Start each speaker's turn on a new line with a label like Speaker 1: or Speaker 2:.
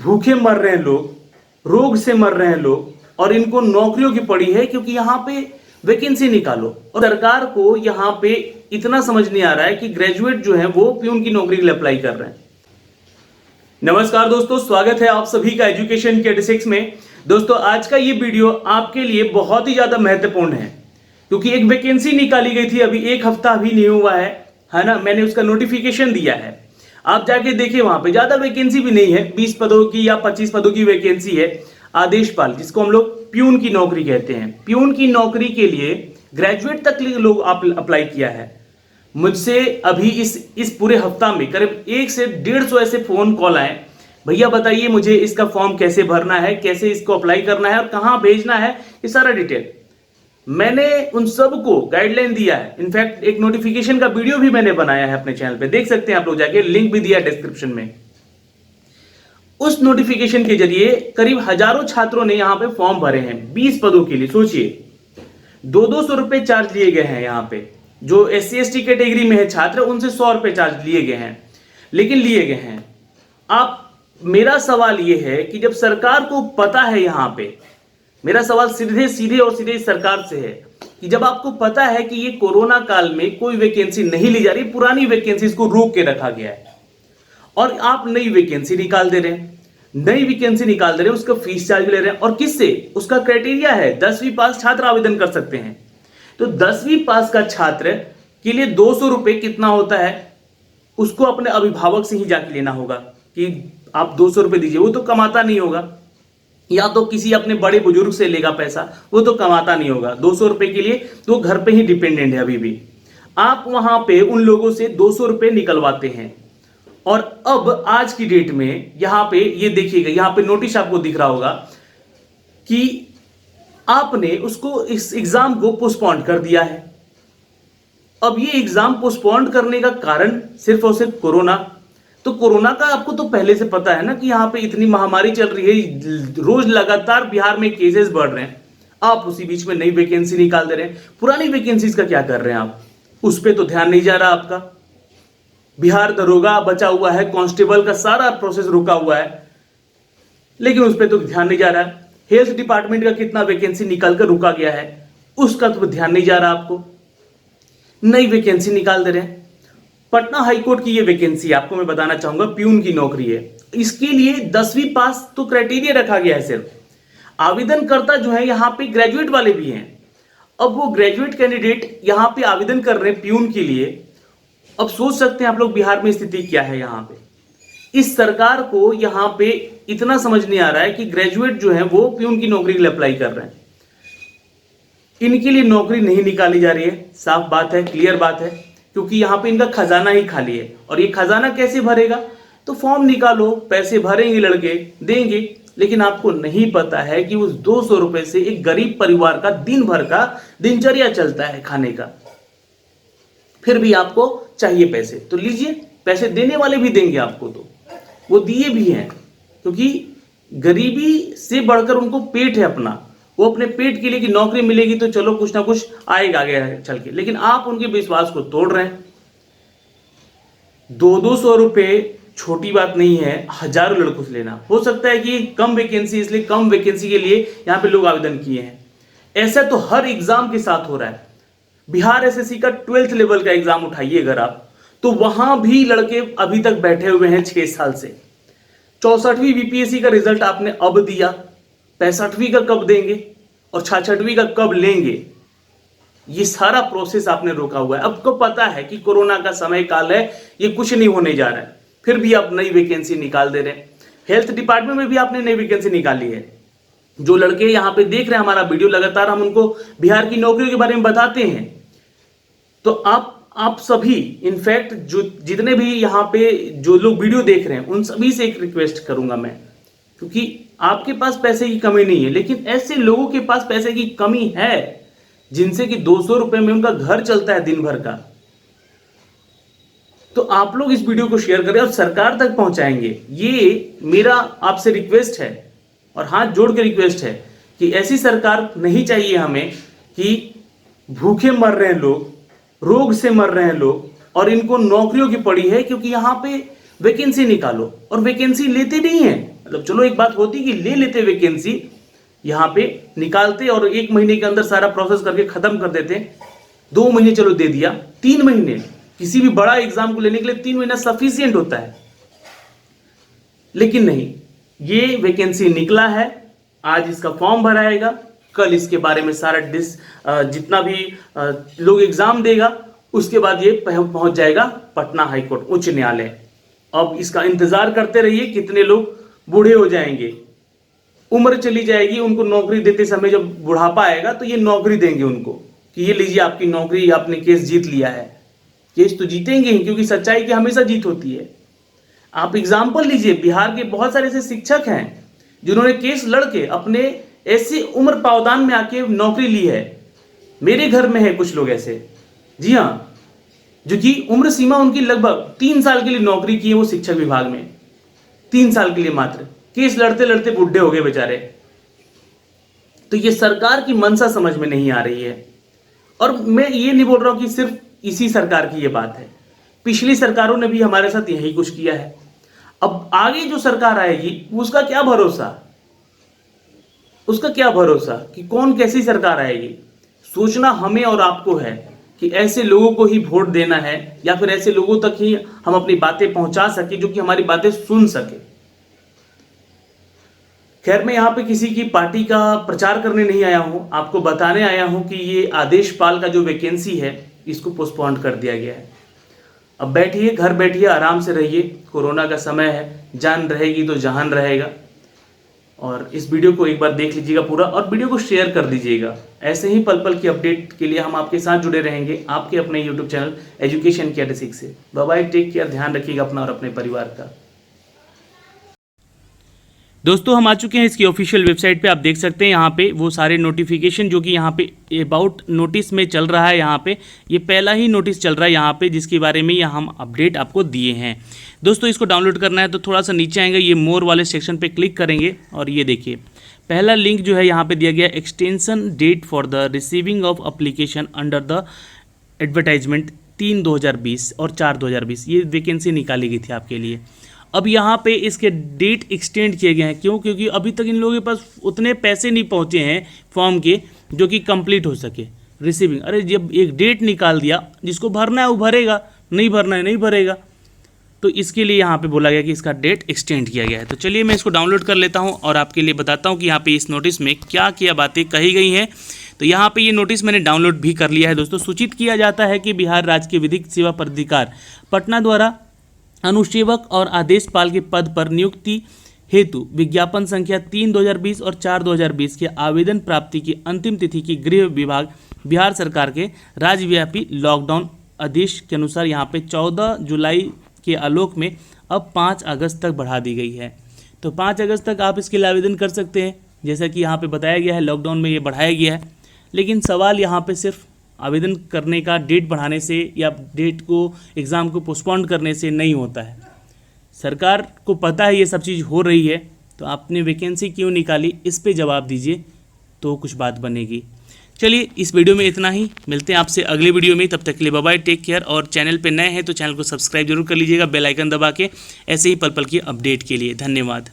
Speaker 1: भूखे मर रहे हैं लोग, रोग से मर रहे हैं लोग, और इनको नौकरियों की पड़ी है क्योंकि यहाँ पे वैकेंसी निकालो। और सरकार को यहाँ पे इतना समझ नहीं आ रहा है कि ग्रेजुएट जो है वो प्यून की नौकरी के लिए अप्लाई कर रहे हैं। नमस्कार दोस्तों, स्वागत है आप सभी का एजुकेशन के 86 में। दोस्तों, आज का ये वीडियो आपके लिए बहुत ही ज्यादा महत्वपूर्ण है क्योंकि एक वैकेंसी निकाली गई थी, अभी एक हफ्ता भी नहीं हुआ है ना। मैंने उसका नोटिफिकेशन दिया है, आप जाके देखिए। वहां पे ज्यादा वैकेंसी भी नहीं है, 20 पदों की या 25 पदों की वैकेंसी है। आदेशपाल, जिसको हम लोग प्यून की नौकरी कहते हैं, प्यून की नौकरी के लिए ग्रेजुएट तक लोग अप्लाई किया है। मुझसे अभी इस पूरे हफ्ता में करीब 1 से 150 ऐसे फोन कॉल आए, भैया बताइए मुझे इसका फॉर्म कैसे भरना है, कैसे इसको अप्लाई करना है और कहां भेजना है, ये सारा डिटेल। मैंने उन सबको गाइडलाइन दिया है। इनफैक्ट एक नोटिफिकेशन का वीडियो भी मैंने बनाया है अपने चैनल पे, देख सकते हैं आप लोग जाके, लिंक भी दिया डिस्क्रिप्शन में। उस नोटिफिकेशन के जरिए करीब हजारों छात्रों ने यहां पे फॉर्म भरे हैं 20 पदों के लिए। सोचिए, 200 रुपए चार्ज लिए गए हैं। यहां पे जो SC ST कैटेगरी में है छात्र, उनसे 100 रुपए चार्ज लिए गए हैं, लेकिन लिए गए हैं। आप, मेरा सवाल यह है कि जब सरकार को पता है, यहां पे मेरा सवाल सीधे सरकार से है कि जब आपको पता है कि ये कोरोना काल में कोई वैकेंसी नहीं ली जा रही, पुरानी वैकेंसीज को रोक के रखा गया है, और आप नई वैकेंसी निकाल दे रहे हैं, उसका फीस चार्ज ले रहे हैं। और किससे? उसका क्राइटेरिया है 10वीं पास छात्र आवेदन कर सकते हैं। तो 10वीं पास का छात्र के लिए 200 रुपए कितना होता है, उसको अपने अभिभावक से ही जाके लेना होगा कि आप 200 रुपए दीजिए। वो तो कमाता नहीं होगा, या तो किसी अपने बड़े बुजुर्ग से लेगा पैसा, वो तो कमाता नहीं होगा। 200 रुपए के लिए तो घर पे ही डिपेंडेंट है अभी भी। आप वहां पे उन लोगों से 200 रुपए निकलवाते हैं। और अब आज की डेट में यहां पे ये देखिएगा, यहां पे नोटिस आपको दिख रहा होगा कि आपने उसको, इस एग्जाम को पोस्टपोन कर दिया है। अब ये एग्जाम पोस्टपोन करने का कारण सिर्फ और सिर्फ कोरोना। तो कोरोना का आपको तो पहले से पता है ना कि यहाँ पे इतनी महामारी चल रही है, रोज लगातार बिहार में केसेस बढ़ रहे हैं। आप उसी बीच में नई वैकेंसी निकाल दे रहे हैं। पुरानी वैकेंसीज का क्या कर रहे हैं आप? उस पर तो ध्यान नहीं जा रहा आपका। बिहार दरोगा बचा हुआ है, कांस्टेबल का सारा प्रोसेस रुका हुआ है, लेकिन उस पर तो ध्यान नहीं जा रहा है। हेल्थ डिपार्टमेंट का कितना वैकेंसी निकल कर रुका गया है, उसका तो ध्यान नहीं जा रहा आपको। नई वैकेंसी निकाल दे रहे हैं। पटना हाईकोर्ट की ये वैकेंसी आपको मैं बताना चाहूंगा, प्यून की नौकरी है। इसके लिए 10वीं पास तो क्राइटेरिया रखा गया है सिर्फ। आवेदनकर्ता जो है यहाँ पे ग्रेजुएट वाले भी हैं। अब वो ग्रेजुएट कैंडिडेट यहाँ पे आवेदन कर रहे हैं प्यून के लिए। अब सोच सकते हैं आप लोग बिहार में स्थिति क्या है। यहाँ पे इस सरकार को यहाँ पे इतना समझ नहीं आ रहा है कि ग्रेजुएट जो है वो प्यून की नौकरी के लिए अप्लाई कर रहे हैं। इनके लिए नौकरी नहीं निकाली जा रही है, साफ बात है, क्लियर बात है, क्योंकि यहाँ पे इनका खजाना ही खाली है। और ये खजाना कैसे भरेगा? तो फॉर्म निकालो, पैसे भरेंगे लड़के, देंगे। लेकिन आपको नहीं पता है कि उस 200 रुपए से एक गरीब परिवार का दिन भर का दिनचर्या चलता है खाने का। फिर भी आपको चाहिए पैसे, तो लीजिए, पैसे देने वाले भी देंगे आपको, तो वो दिए भी हैं, क्योंकि गरीबी से बढ़कर उनको पेट है अपना। वो अपने पेट के लिए कि नौकरी मिलेगी तो चलो कुछ ना कुछ आएगा आगे चल के, लेकिन आप उनके विश्वास को तोड़ रहे हैं। 200 रुपए छोटी बात नहीं है, हजारों लड़कों से लेना। हो सकता है कि कम वैकेंसी, इसलिए कम वैकेंसी के लिए यहां पे लोग आवेदन किए हैं। ऐसा तो हर एग्जाम के साथ हो रहा है। बिहार SSC का 12th लेवल का एग्जाम उठाइए अगर आप, तो वहां भी लड़के अभी तक बैठे हुए हैं 6 साल से। 64वीं BPSC का रिजल्ट आपने अब दिया, 65वीं का कब देंगे और 66वीं का कब लेंगे? ये सारा प्रोसेस आपने रोका हुआ है। आपको पता है कि कोरोना का समय काल है, ये कुछ नहीं होने जा रहा है, फिर भी आप नई वैकेंसी निकाल दे रहे हैं। हेल्थ डिपार्टमेंट में भी आपने नई वैकेंसी निकाली है। जो लड़के यहाँ पे देख रहे हैं हमारा वीडियो लगातार, हम उनको बिहार की नौकरियों के बारे में बताते हैं। तो आप सभी, इनफैक्ट जो जितने भी यहाँ पे जो लोग वीडियो देख रहे हैं, उन सभी से एक रिक्वेस्ट करूंगा मैं, क्योंकि आपके पास पैसे की कमी नहीं है, लेकिन ऐसे लोगों के पास पैसे की कमी है जिनसे कि 200 रुपए में उनका घर चलता है दिन भर का। तो आप लोग इस वीडियो को शेयर करें और सरकार तक पहुंचाएंगे, ये मेरा आपसे रिक्वेस्ट है। और हाथ जोड़ के रिक्वेस्ट है कि ऐसी सरकार नहीं चाहिए हमें कि भूखे मर रहे हैं लोग, रोग से मर रहे हैं लोग, और इनको नौकरियों की पड़ी है क्योंकि यहाँ पे वैकेंसी निकालो, और वैकेंसी लेते नहीं है। मतलब चलो एक बात होती कि ले लेते वैकेंसी यहाँ पे निकालते और 1 महीने के अंदर सारा प्रोसेस करके खत्म कर देते, 2 महीने चलो दे दिया, 3 महीने किसी भी बड़ा एग्जाम को लेने के लिए 3 महीना सफिशियंट होता है। लेकिन नहीं, ये वैकेंसी निकला है, आज इसका फॉर्म भराएगा, कल इसके बारे में सारा जितना भी लोग एग्जाम देगा उसके बाद ये पहुंच जाएगा पटना हाईकोर्ट उच्च न्यायालय। अब इसका इंतजार करते रहिए, कितने लोग बूढ़े हो जाएंगे, उम्र चली जाएगी, उनको नौकरी देते समय जब बुढ़ापा आएगा तो ये नौकरी देंगे उनको कि ये लीजिए आपकी नौकरी, आपने केस जीत लिया है। केस तो जीतेंगे ही, क्योंकि सच्चाई की हमेशा जीत होती है। आप एग्जाम्पल लीजिए, बिहार के बहुत सारे ऐसे शिक्षक हैं जिन्होंने केस लड़के अपने ऐसी उम्र पावदान में आके नौकरी ली है। मेरे घर में है कुछ लोग ऐसे, जी हाँ, जो कि उम्र सीमा उनकी लगभग 3 साल के लिए नौकरी की है वो शिक्षक विभाग में, 3 साल के लिए मात्र। केस लड़ते लड़ते बुढ़े हो गए बेचारे। तो ये सरकार की मंशा समझ में नहीं आ रही है। और मैं ये नहीं बोल रहा हूं कि सिर्फ इसी सरकार की ये बात है, पिछली सरकारों ने भी हमारे साथ यही कुछ किया है। अब आगे जो सरकार आएगी उसका क्या भरोसा, उसका क्या भरोसा कि कौन कैसी सरकार आएगी। सोचना हमें और आपको है कि ऐसे लोगों को ही वोट देना है, या फिर ऐसे लोगों तक ही हम अपनी बातें पहुंचा सके जो कि हमारी बातें सुन सके। खैर, मैं यहाँ पे किसी की पार्टी का प्रचार करने नहीं आया हूँ, आपको बताने आया हूँ कि ये आदेशपाल का जो वैकेंसी है इसको पोस्टपोन कर दिया गया है। अब बैठिए, घर बैठिए, आराम से रहिए, कोरोना का समय है, जान रहेगी तो जहान रहेगा। और इस वीडियो को एक बार देख लीजिएगा पूरा, और वीडियो को शेयर कर दीजिएगा। ऐसे ही पल पल की अपडेट के लिए हम आपके साथ जुड़े रहेंगे, आपके अपने YouTube channel education care district से। बाय बाय, टेक केयर, ध्यान रखिएगा अपना और अपने परिवार का। दोस्तों, हम आ चुके हैं इसकी ऑफिशियल वेबसाइट पे। आप देख सकते हैं यहाँ पे वो सारे नोटिफिकेशन जो कि यहाँ पे अबाउट नोटिस में चल रहा है। यहाँ पे ये पहला ही नोटिस चल रहा है यहाँ पे, जिसके बारे में यहाँ हम अपडेट आपको दिए हैं। दोस्तों, इसको डाउनलोड करना है तो थोड़ा सा नीचे आएंगे, ये मोर वाले सेक्शन पे क्लिक करेंगे और ये देखिए पहला लिंक जो है यहाँ पे दिया गया, extension date for the receiving of application under the advertisement 3/2020 और 4/2020। ये वैकेंसी निकाली गई थी आपके लिए। अब यहाँ पे इसके डेट एक्सटेंड किए गए हैं। क्यों? क्योंकि अभी तक इन लोगों के पास उतने पैसे नहीं पहुँचे हैं फॉर्म के जो कि कंप्लीट हो सके रिसीविंग। अरे जब एक डेट निकाल दिया, जिसको भरना है वो भरेगा, नहीं भरना है नहीं भरेगा। तो इसके लिए यहाँ पे बोला गया कि इसका डेट एक्सटेंड किया गया है। तो चलिए मैं इसको डाउनलोड कर लेता हूँ और आपके लिए बताता हूँ कि यहाँ पे इस नोटिस में क्या क्या बातें कही गई हैं। तो यहाँ पे ये नोटिस मैंने डाउनलोड भी कर लिया है। दोस्तों, सूचित किया जाता है कि बिहार राज्य के विधिक सेवा प्राधिकार पटना द्वारा अनुसेवक और आदेशपाल के पद पर नियुक्ति हेतु विज्ञापन संख्या 3/2020 और 4/2020 के आवेदन प्राप्ति की अंतिम तिथि की गृह विभाग बिहार सरकार के राज्यव्यापी लॉकडाउन आदेश के अनुसार यहाँ पे 14 जुलाई के आलोक में अब 5 अगस्त तक बढ़ा दी गई है। तो 5 अगस्त तक आप इसके लिए आवेदन कर सकते हैं, जैसा कि यहाँ पे बताया गया है। लॉकडाउन में ये बढ़ाया गया है, लेकिन सवाल यहाँ पे सिर्फ आवेदन करने का डेट बढ़ाने से या डेट को एग्ज़ाम को पोस्टपोन करने से नहीं होता है। सरकार को पता है ये सब चीज़ हो रही है, तो आपने वैकेंसी क्यों निकाली, इस पे जवाब दीजिए तो कुछ बात बनेगी। चलिए, इस वीडियो में इतना ही, मिलते हैं आपसे अगले वीडियो में। तब तक के लिए बाय बाय, टेक केयर। और चैनल पे नए हैं तो चैनल को सब्सक्राइब जरूर कर लीजिएगा बेल आइकन दबा के, ऐसे ही पल पल की अपडेट के लिए। धन्यवाद।